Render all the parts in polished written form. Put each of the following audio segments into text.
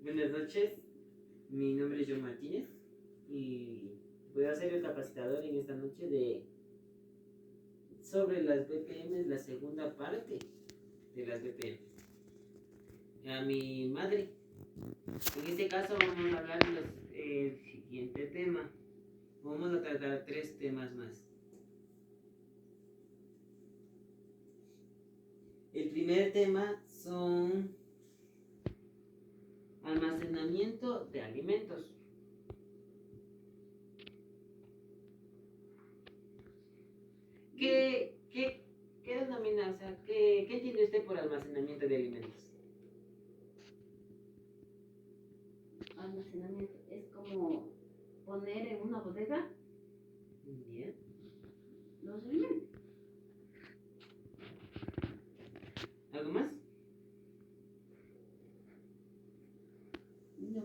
Buenas noches, mi nombre es John Martínez y voy a ser el capacitador en esta noche sobre las BPM, la segunda parte de las BPM. A mi madre, en este caso vamos a hablar del siguiente tema. Vamos a tratar 3 temas más. El primer tema son almacenamiento de alimentos. ¿Qué denomina? O sea, ¿qué entiende usted por almacenamiento de alimentos? Almacenamiento es como poner en una bodega Bien. los alimentos. ¿Algo más? No,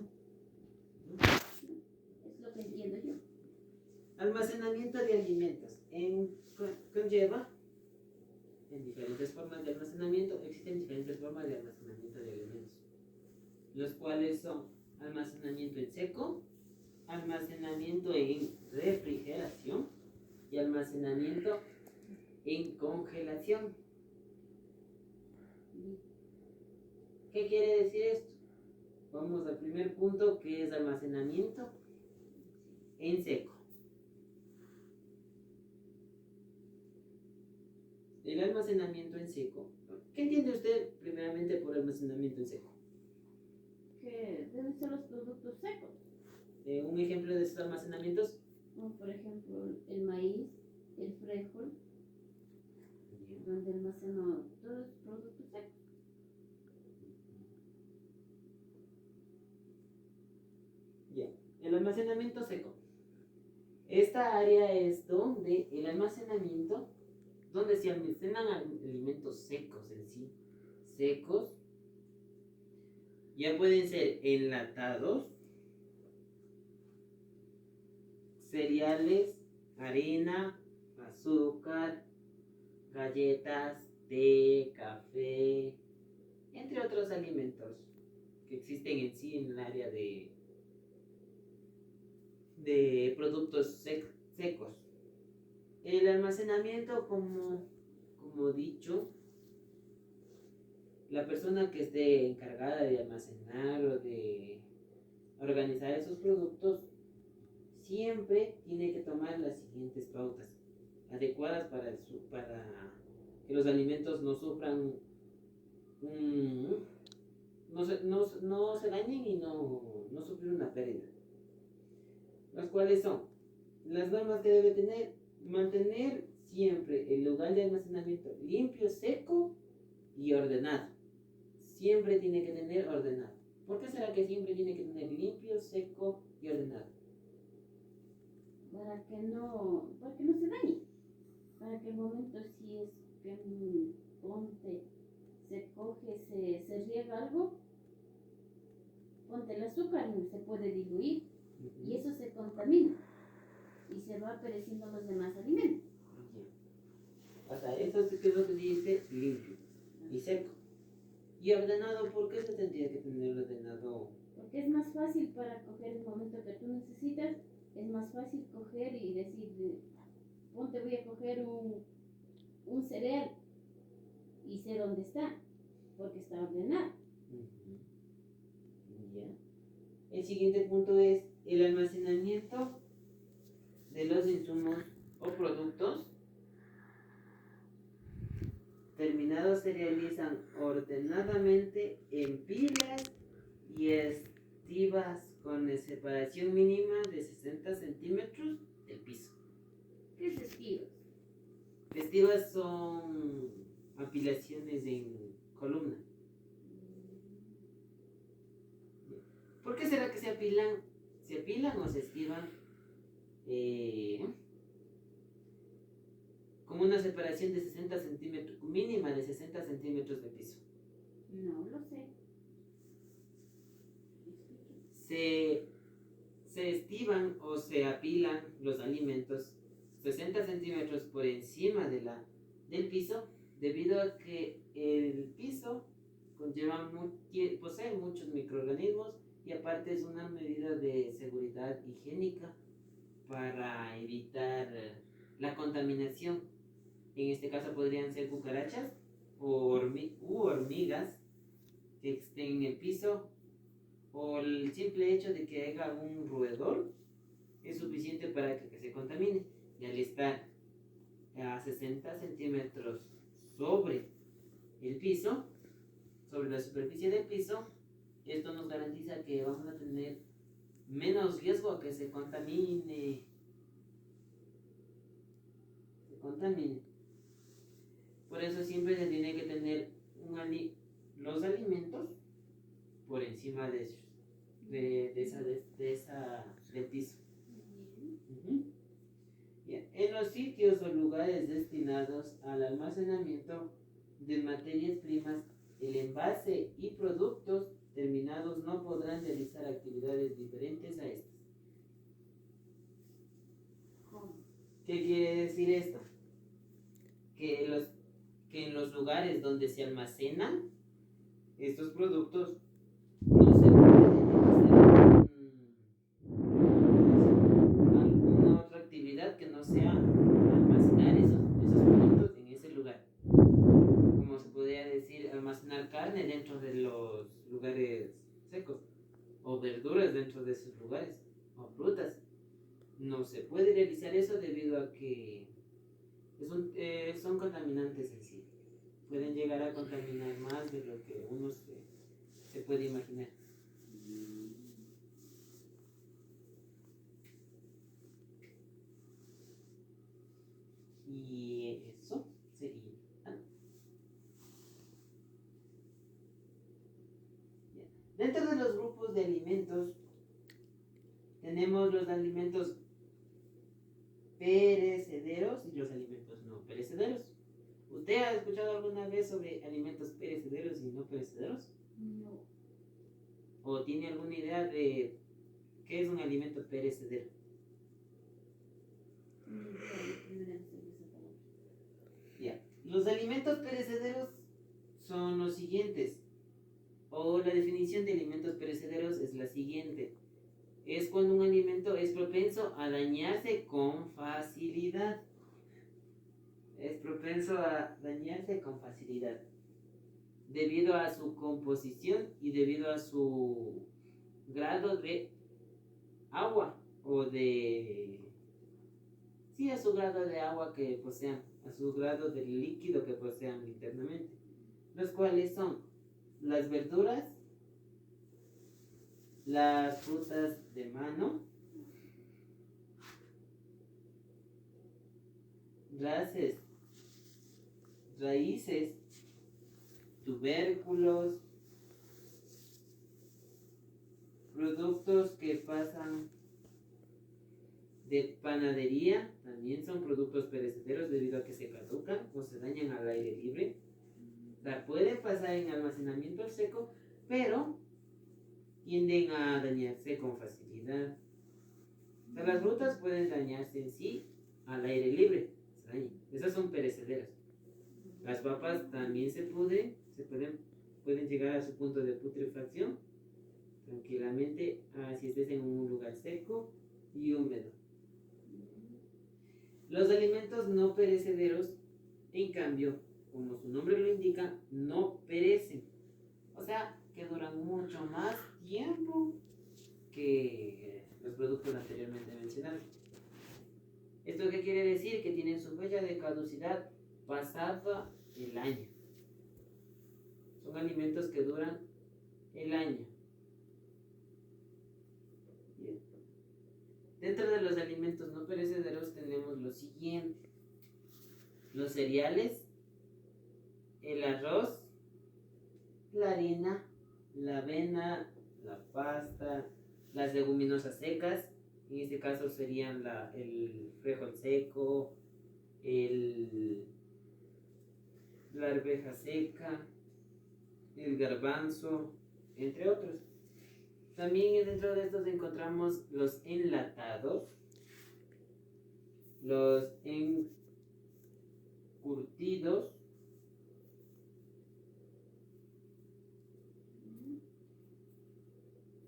es lo que entiendo yo. Almacenamiento de alimentos conlleva en diferentes formas de almacenamiento. Existen diferentes formas de almacenamiento de alimentos, los cuales son almacenamiento en seco, almacenamiento en refrigeración y almacenamiento en congelación. ¿Qué quiere decir esto? Vamos al primer punto, que es almacenamiento en seco. El almacenamiento en seco. ¿Qué entiende usted primeramente por almacenamiento en seco? Que deben ser los productos secos. Un ejemplo de estos almacenamientos. Como por ejemplo el maíz, el frijol, donde almaceno todos los productos secos. Ya. El almacenamiento seco. Esta área es donde el almacenamiento, donde se almacenan alimentos secos en sí. Secos. Ya pueden ser enlatados, cereales, harina, azúcar, galletas, té, café, entre otros alimentos que existen en sí en el área de productos secos. El almacenamiento, como dicho, la persona que esté encargada de almacenar o de organizar esos productos siempre tiene que tomar las siguientes pautas adecuadas para que los alimentos no sufran, no se dañen y no sufrir una pérdida. Las cuales son las normas que debe tener: mantener siempre el lugar de almacenamiento limpio, seco y ordenado. Siempre tiene que tener ordenado. ¿Por qué será que siempre tiene que tener limpio, seco y ordenado? Para que no se dañe. Para que el momento si es que ponte, se coge, se riega algo, ponte el azúcar y se puede diluir y eso se contamina y se va pereciendo los demás alimentos. O sea, eso es lo que dice limpio y seco. Y ordenado, ¿por qué se tendría que tener ordenado? Porque es más fácil para coger el momento que tú necesitas, es más fácil coger y decir, ponte, voy a coger un cereal y sé dónde está, porque está ordenado. Ya. El siguiente punto es el almacenamiento de los insumos o productos terminados se realizan ordenadamente en pilas y estivas con separación mínima de 60 centímetros del piso. ¿Qué es estivas? Estivas son apilaciones en columna. ¿Por qué será que se apilan? ¿Se apilan o se estivan? Con una separación de 60 centímetros, mínima de 60 centímetros del piso. No lo sé. Se estivan o se apilan los alimentos 60 centímetros por encima del piso, debido a que el piso posee muchos microorganismos y aparte es una medida de seguridad higiénica para evitar la contaminación. En este caso podrían ser cucarachas o hormigas que estén en el piso, o el simple hecho de que haya un roedor es suficiente para que se contamine. Y al estar a 60 centímetros sobre el piso, sobre la superficie del piso, esto nos garantiza que vamos a tener menos riesgo a que se contamine. Por eso siempre se tiene que tener los alimentos por encima del piso. Uh-huh. Yeah. En los sitios o lugares destinados al almacenamiento de materias primas, el envase y productos terminados no podrán realizar actividades diferentes a estas. ¿Cómo? ¿Qué quiere decir esto? Que en los lugares donde se almacenan estos productos no se puede hacer alguna otra actividad que no sea almacenar esos productos en ese lugar. Como se podría decir, almacenar carne dentro de los lugares secos, o verduras dentro de esos lugares, o frutas. No se puede realizar eso debido a que son contaminantes en sí. Pueden llegar a contaminar más de lo que uno se puede imaginar. Y eso sería. Dentro de los grupos de alimentos tenemos los alimentos perecederos y los alimentos no perecederos. ¿Usted ha escuchado alguna vez sobre alimentos perecederos y no perecederos? No. ¿O tiene alguna idea de qué es un alimento perecedero? Ya. Los alimentos perecederos son los siguientes, o la definición de alimentos perecederos es la siguiente: es cuando un alimento es propenso a dañarse con facilidad. Debido a su composición y debido a su grado de agua a su grado de agua que posean, a su grado de líquido que posean internamente, los cuales son las verduras, las frutas de mano, raíces, tubérculos, productos que pasan de panadería, también son productos perecederos debido a que se caducan o se dañan al aire libre. La pueden pasar en almacenamiento seco, pero tienden a dañarse con facilidad. O sea, las frutas pueden dañarse en sí al aire libre, se dañan. Esas son perecederas. Las papas también pueden llegar a su punto de putrefacción tranquilamente, si estés en un lugar seco y húmedo. Los alimentos no perecederos, en cambio, como su nombre lo indica, no perecen. O sea, que duran mucho más tiempo que los productos anteriormente mencionados. ¿Esto qué quiere decir? Que tienen su fecha de caducidad pasada el año. Son alimentos que duran el año. Bien. Dentro de los alimentos no perecederos tenemos lo siguiente: los cereales, el arroz, la harina, la avena, la pasta, las leguminosas secas. En este caso serían el frijol seco, la arveja seca, el garbanzo, entre otros. También dentro de estos encontramos los enlatados, los encurtidos,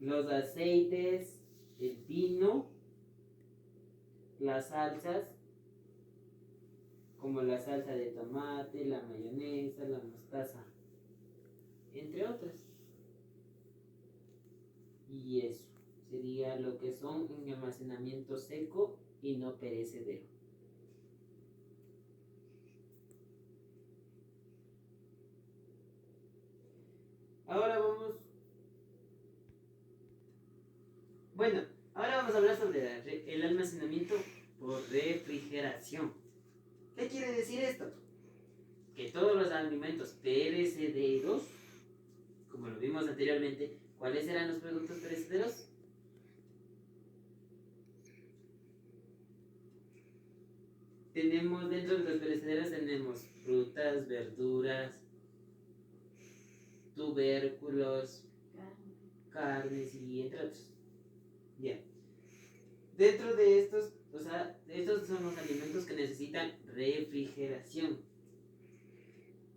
los aceites, el vino, las salsas, como la salsa de tomate, la mayonesa, la mostaza, entre otras. Y eso sería lo que son en almacenamiento seco y no perecedero. Ahora vamos. Bueno, ahora vamos a hablar sobre el almacenamiento por refrigeración. ¿Qué quiere decir esto? Que todos los alimentos perecederos, como lo vimos anteriormente, ¿cuáles eran los productos perecederos? Tenemos dentro de los perecederos tenemos frutas, verduras, tubérculos, carnes y entre otros. Bien. Dentro de estos, estos son los alimentos que necesitan refrigeración.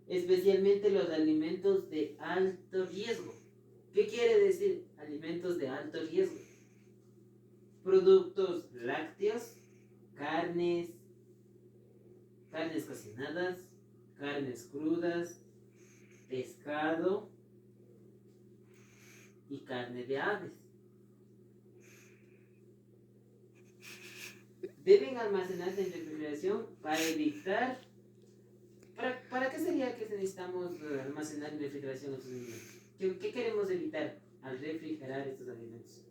Especialmente los alimentos de alto riesgo. ¿Qué quiere decir alimentos de alto riesgo? Productos lácteos, carnes cocinadas, carnes crudas, pescado y carne de aves. Deben almacenarse en refrigeración para evitar. ¿Para qué sería que necesitamos almacenar en refrigeración estos alimentos? ¿Qué queremos evitar al refrigerar estos alimentos?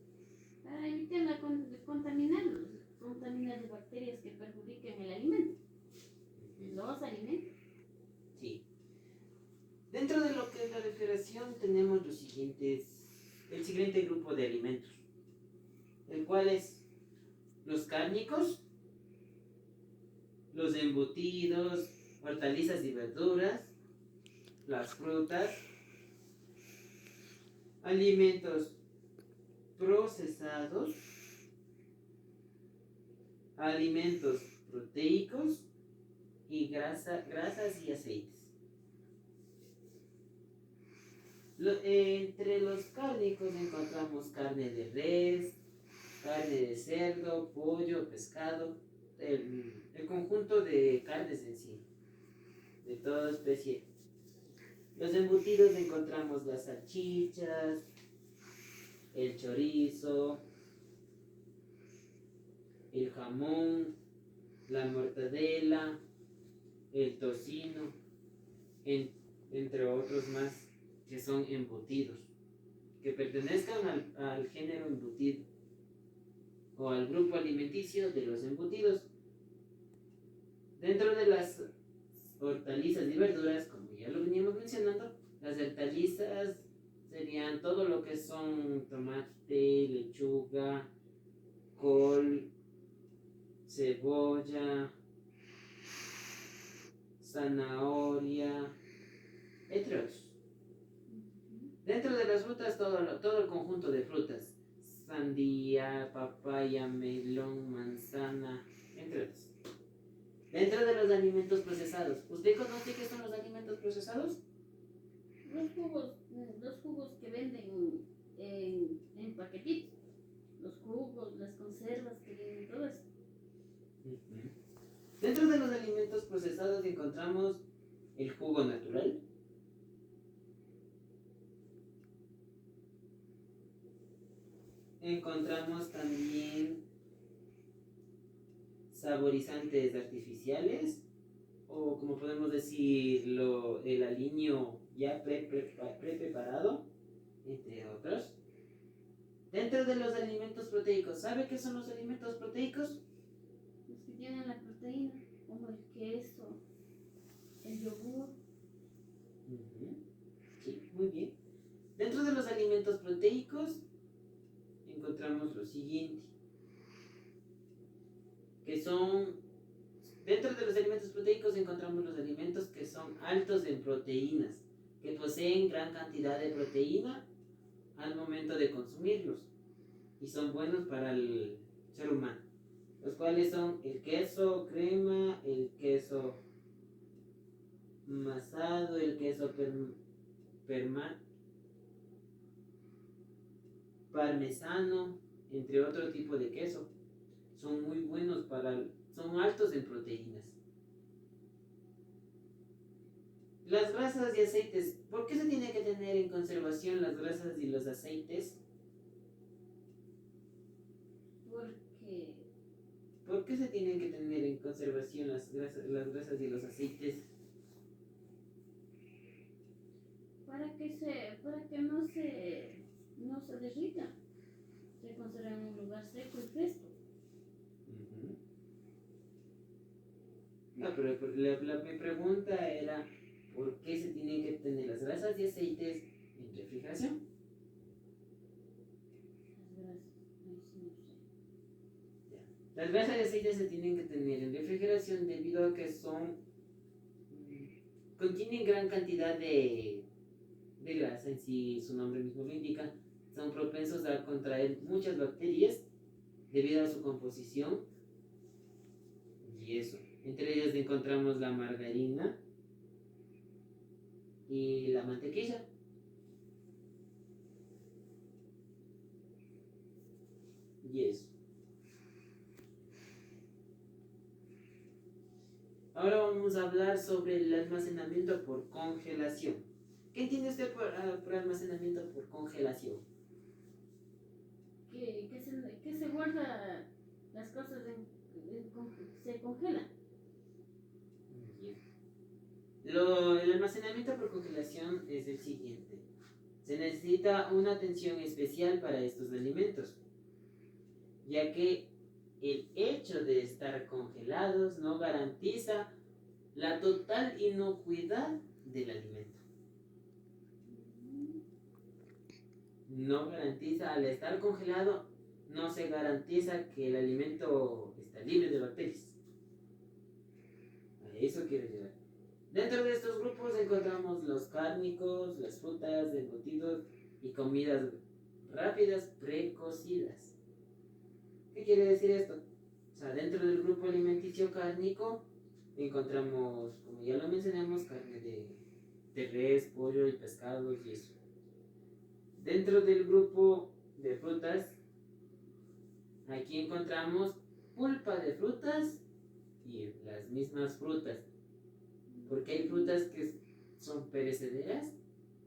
Para evitar contaminar de bacterias que perjudiquen el alimento. Los alimentos. Sí. Dentro de lo que es la refrigeración tenemos el siguiente grupo de alimentos, el cual es los cárnicos, los embutidos, hortalizas y verduras, las frutas, alimentos procesados, alimentos proteicos y grasas y aceites. Entre los cárnicos encontramos carne de res, carne de cerdo, pollo, pescado, el conjunto de carnes en sí, de toda especie. Los embutidos encontramos las salchichas, el chorizo, el jamón, la mortadela, el tocino, entre otros más que son embutidos, que pertenezcan al género embutido o al grupo alimenticio de los embutidos. Dentro de las hortalizas y verduras, como ya lo veníamos mencionando, las hortalizas serían todo lo que son tomate, lechuga, col, cebolla, zanahoria, entre otros. Dentro de las frutas, todo el conjunto de frutas, sandía, papaya, melón, manzana, entre otros. Dentro de los alimentos procesados, ¿usted conoce qué son los alimentos procesados? Los jugos que venden en paquetitos, los jugos, las conservas que vienen, todo eso. Dentro de los alimentos procesados encontramos el jugo natural, encontramos también saborizantes artificiales, o como podemos decirlo, el aliño ya preparado, entre otros. Dentro de los alimentos proteicos, ¿sabe qué son los alimentos proteicos? Los que tienen la proteína, como el queso, el yogur. Sí, muy bien. Dentro de los alimentos proteicos encontramos lo siguiente, que son, dentro de los alimentos proteicos encontramos los alimentos que son altos en proteínas, que poseen gran cantidad de proteína al momento de consumirlos y son buenos para el ser humano, los cuales son el queso crema, el queso masado, el queso parmesano, entre otro tipo de queso. Son muy buenos son altos en proteínas. Las grasas y aceites. ¿Por qué se tiene que tener en conservación las grasas y los aceites? Porque ¿Por qué se tienen que tener en conservación las grasas y los aceites? para que no se derrita, se conserva en un lugar seco y fresco. Ujú. No, pero mi pregunta era, ¿por qué se tienen que tener las grasas y aceites en refrigeración? Las grasas, ahí sí no sé. Ya. Las grasas y aceites se tienen que tener en refrigeración debido a que contienen gran cantidad de grasa, en sí su nombre mismo lo indica, son propensos a contraer muchas bacterias debido a su composición y eso. Entre ellas encontramos la margarina y la mantequilla. Y eso. Ahora vamos a hablar sobre el almacenamiento por congelación. ¿Qué entiende usted por almacenamiento por congelación? Que se guarda las cosas se congelan. Bien. El almacenamiento por congelación es el siguiente. Se necesita una atención especial para estos alimentos, ya que el hecho de estar congelados no garantiza la total inocuidad del alimento. No garantiza, al estar congelado, no se garantiza que el alimento está libre de bacterias. A eso quiero llegar. Dentro de estos grupos encontramos los cárnicos, las frutas, embutidos y comidas rápidas precocidas. ¿Qué quiere decir esto? O sea, dentro del grupo alimenticio cárnico encontramos, como ya lo mencionamos, carne de res, pollo y pescados y eso. Dentro del grupo de frutas, aquí encontramos pulpa de frutas y las mismas frutas. Porque hay frutas que son perecederas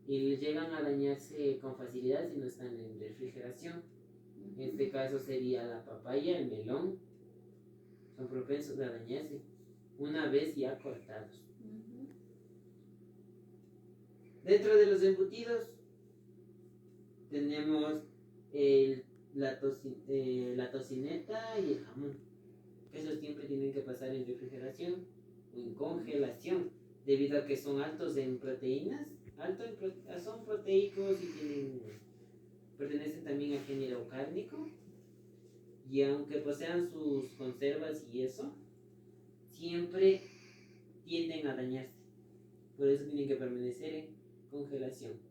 y llegan a dañarse con facilidad si no están en refrigeración. En este caso sería la papaya, el melón. Son propensos a dañarse una vez ya cortados. Dentro de los embutidos tenemos la tocineta y el jamón. Esos siempre tienen que pasar en refrigeración o en congelación, debido a que son altos en proteínas, son proteicos y pertenecen también al género cárnico. Y aunque posean sus conservas y eso, siempre tienden a dañarse. Por eso tienen que permanecer en congelación.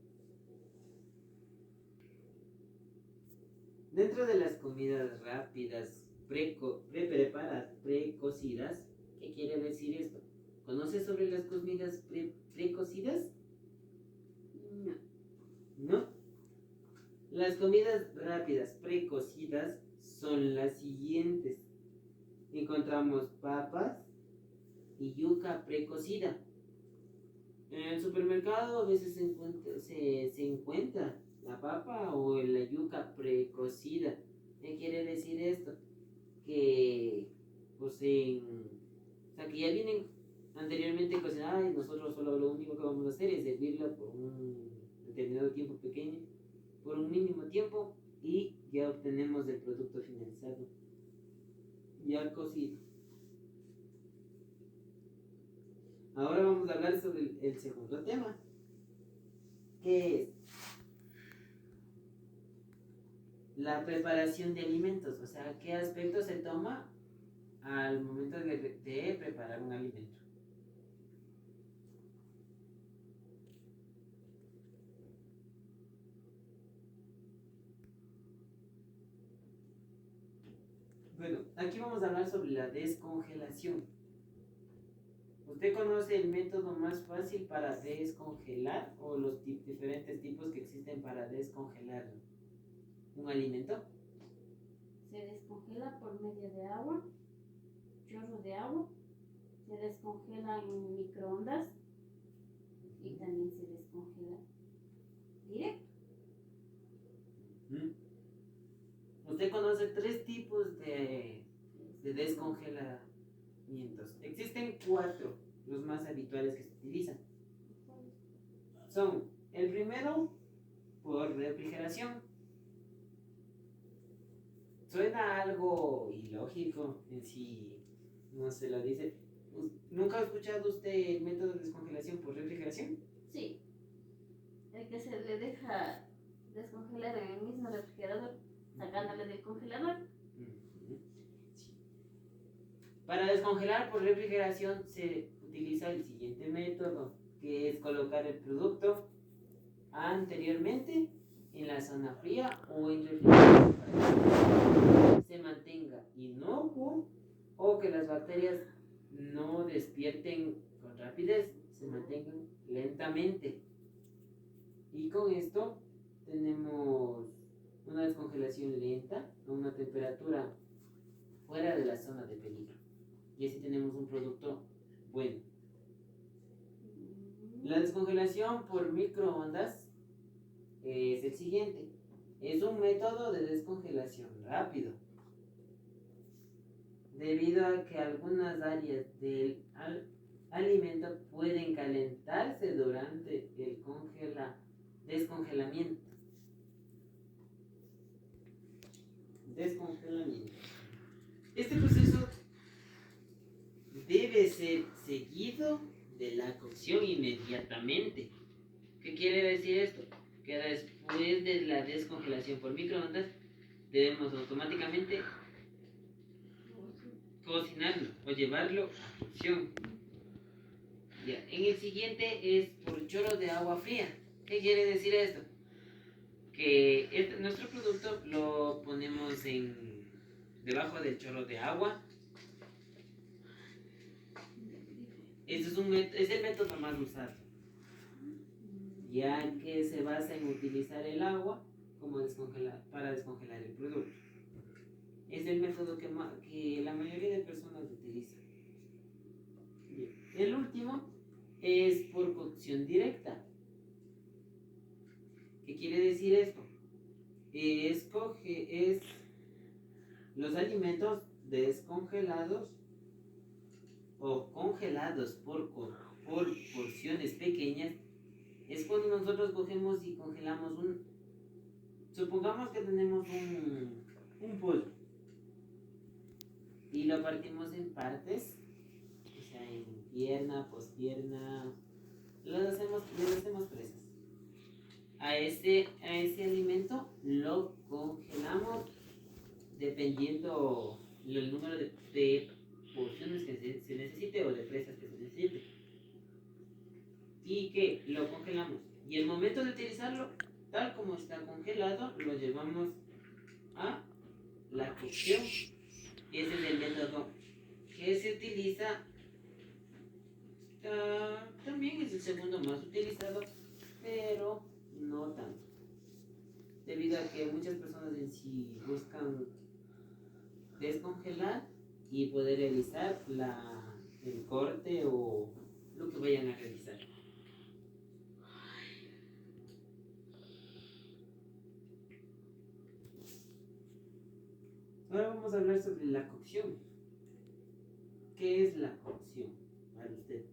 Dentro de las comidas rápidas, preparadas, precocidas, ¿qué quiere decir esto? ¿Conoces sobre las comidas precocidas? No. ¿No? Las comidas rápidas precocidas son las siguientes. Encontramos papas y yuca precocida. En el supermercado a veces se encuentra la papa o la yuca precocida. ¿Qué quiere decir esto? Que poseen, o sea, que ya vienen anteriormente cocinadas y nosotros solo lo único que vamos a hacer es servirla por un determinado tiempo pequeño, por un mínimo tiempo, y ya obtenemos el producto finalizado, ya cocido. Ahora vamos a hablar sobre el segundo tema, que es la preparación de alimentos, o sea, qué aspecto se toma al momento de preparar un alimento. Bueno, aquí vamos a hablar sobre la descongelación. ¿Usted conoce el método más fácil para descongelar o los diferentes tipos que existen para descongelar un un alimento? Se descongela por medio de agua, chorro de agua, se descongela en microondas y también se descongela directo. Usted conoce 3 tipos de descongelamientos. Existen 4, los más habituales que se utilizan. Son el primero por refrigeración. Suena algo ilógico en sí, no se lo dice. ¿Nunca ha escuchado usted el método de descongelación por refrigeración? Sí, el que se le deja descongelar en el mismo refrigerador, sacándole del congelador. Sí. Para descongelar por refrigeración se utiliza el siguiente método, que es colocar el producto anteriormente en la zona fría o en refrigeración para que se mantenga inocuo o que las bacterias no despierten con rapidez, se mantengan lentamente. Y con esto tenemos una descongelación lenta a una temperatura fuera de la zona de peligro. Y así tenemos un producto bueno. La descongelación por microondas es el siguiente. Es un método de descongelación rápido, debido a que algunas áreas del alimento pueden calentarse durante el descongelamiento. Este proceso debe ser seguido de la cocción inmediatamente. ¿Qué quiere decir esto? Que después de la descongelación por microondas debemos automáticamente cocinarlo o llevarlo a cocción. Ya. En el siguiente es por chorro de agua fría. ¿Qué quiere decir esto? Que nuestro producto lo ponemos debajo del chorro de agua. Es el método más usado, ya que se basa en utilizar el agua para descongelar el producto. Es el método que la mayoría de personas utilizan. Bien. El último es por cocción directa. ¿Qué quiere decir esto? Es los alimentos descongelados o congelados por porciones pequeñas. Es cuando nosotros cogemos y congelamos supongamos que tenemos un pollo y lo partimos en partes, o sea, en pierna, pospierna, les hacemos presas. A ese alimento lo congelamos dependiendo el número de porciones que se necesite o de presas que se necesite. Y que lo congelamos. Y el momento de utilizarlo, tal como está congelado, lo llevamos a la cocción. Ese es el método que se utiliza. También es el segundo más utilizado, pero no tanto. Debido a que muchas personas en sí buscan descongelar y poder realizar el corte o lo que vayan a realizar. Ahora vamos a hablar sobre la cocción. ¿Qué es la cocción para usted?